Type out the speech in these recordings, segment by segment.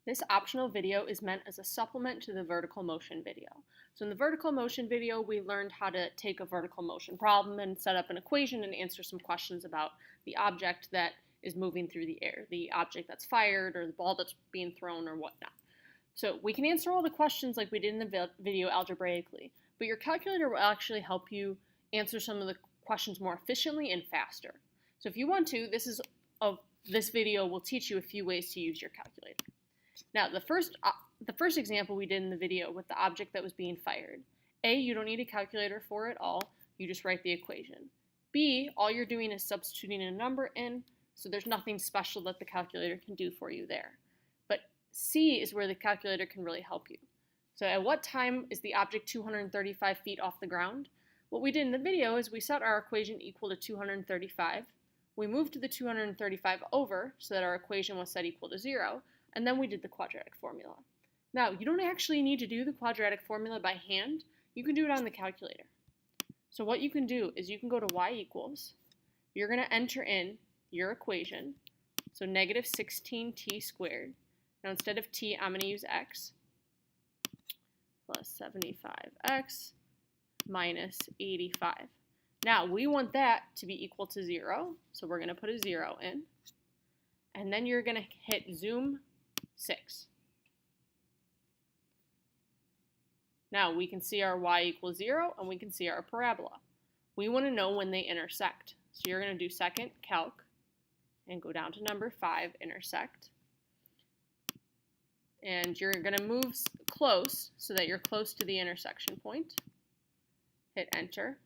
This optional video is meant as a supplement to the vertical motion video. So in the vertical motion video, we learned how to take a vertical motion problem and set up an equation and answer some questions about the object that is moving through the air, the object that's fired or the ball that's being thrown or whatnot. So we can answer all the questions like we did in the video algebraically, but your calculator will actually help you answer some of the questions more efficiently and faster. So if you want to, this video will teach you a few ways to use your calculator. Now, the first example we did in the video with the object that was being fired. A, you don't need a calculator for it all. You just write the equation. B, all you're doing is substituting a number in, so there's nothing special that the calculator can do for you there. But C is where the calculator can really help you. So at what time is the object 235 feet off the ground? What we did in the video is we set our equation equal to 235. We moved the 235 over so that our equation was set equal to 0. And then we did the quadratic formula. Now, you don't actually need to do the quadratic formula by hand. You can do it on the calculator. So what you can do is you can go to y equals. You're going to enter in your equation, so negative 16t squared. Now, instead of t, I'm going to use x, plus 75x minus 85. Now, we want that to be equal to 0, so we're going to put a 0 in. And then you're going to hit zoom 6. Now we can see our y equals 0 and we can see our parabola. We want to know when they intersect. So you're going to do second calc and go down to number 5, intersect. And you're going to move close so that you're close to the intersection point. Hit enter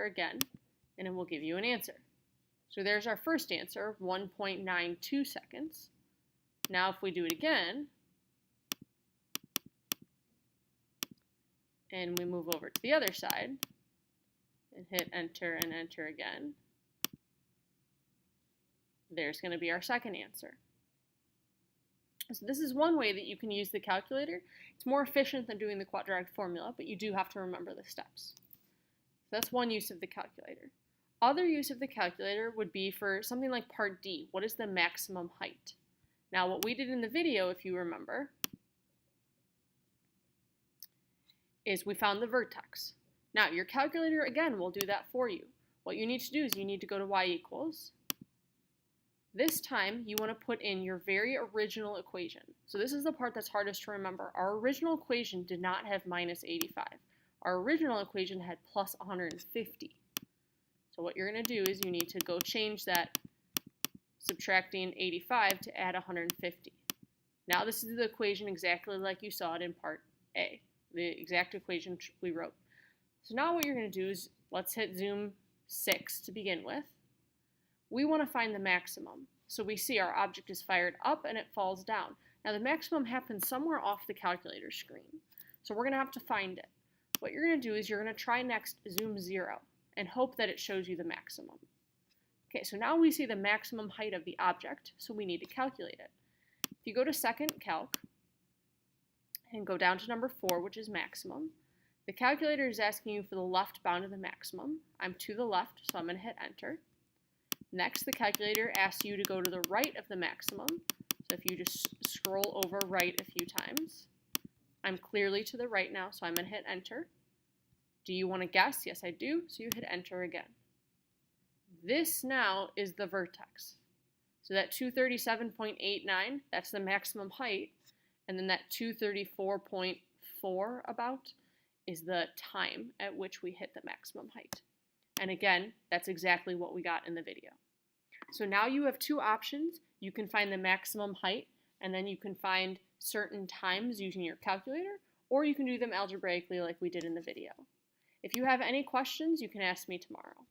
again, and it will give you an answer. So there's our first answer, 1.92 seconds. Now if we do it again, and we move over to the other side, and hit enter and enter again, there's going to be our second answer. So this is one way that you can use the calculator. It's more efficient than doing the quadratic formula, but you do have to remember the steps. So that's one use of the calculator. Other use of the calculator would be for something like part D. What is the maximum height? Now, what we did in the video, if you remember, is we found the vertex. Now, your calculator, again, will do that for you. What you need to do is you need to go to y equals. This time, you want to put in your very original equation. So this is the part that's hardest to remember. Our original equation did not have minus 85. Our original equation had plus 150. So what you're going to do is you need to go change that subtracting 85 to add 150. Now this is the equation exactly like you saw it in part A, the exact equation we wrote. So now what you're going to do is let's hit zoom 6 to begin with. We want to find the maximum. So we see our object is fired up and it falls down. Now the maximum happens somewhere off the calculator screen. So we're going to have to find it. What you're going to do is you're going to try next zoom 0 and hope that it shows you the maximum. Okay, so now we see the maximum height of the object, so we need to calculate it. If you go to second calc and go down to number 4, which is maximum, the calculator is asking you for the left bound of the maximum. I'm to the left, so I'm going to hit enter. Next, the calculator asks you to go to the right of the maximum. So if you just scroll over right a few times, I'm clearly to the right now, so I'm going to hit enter. Do you want to guess? Yes, I do. So you hit enter again. This now is the vertex. So that 237.89, that's the maximum height. And then that 234.4 about is the time at which we hit the maximum height. And again, that's exactly what we got in the video. So now you have two options. You can find the maximum height, and then you can find certain times using your calculator, or you can do them algebraically like we did in the video. If you have any questions, you can ask me tomorrow.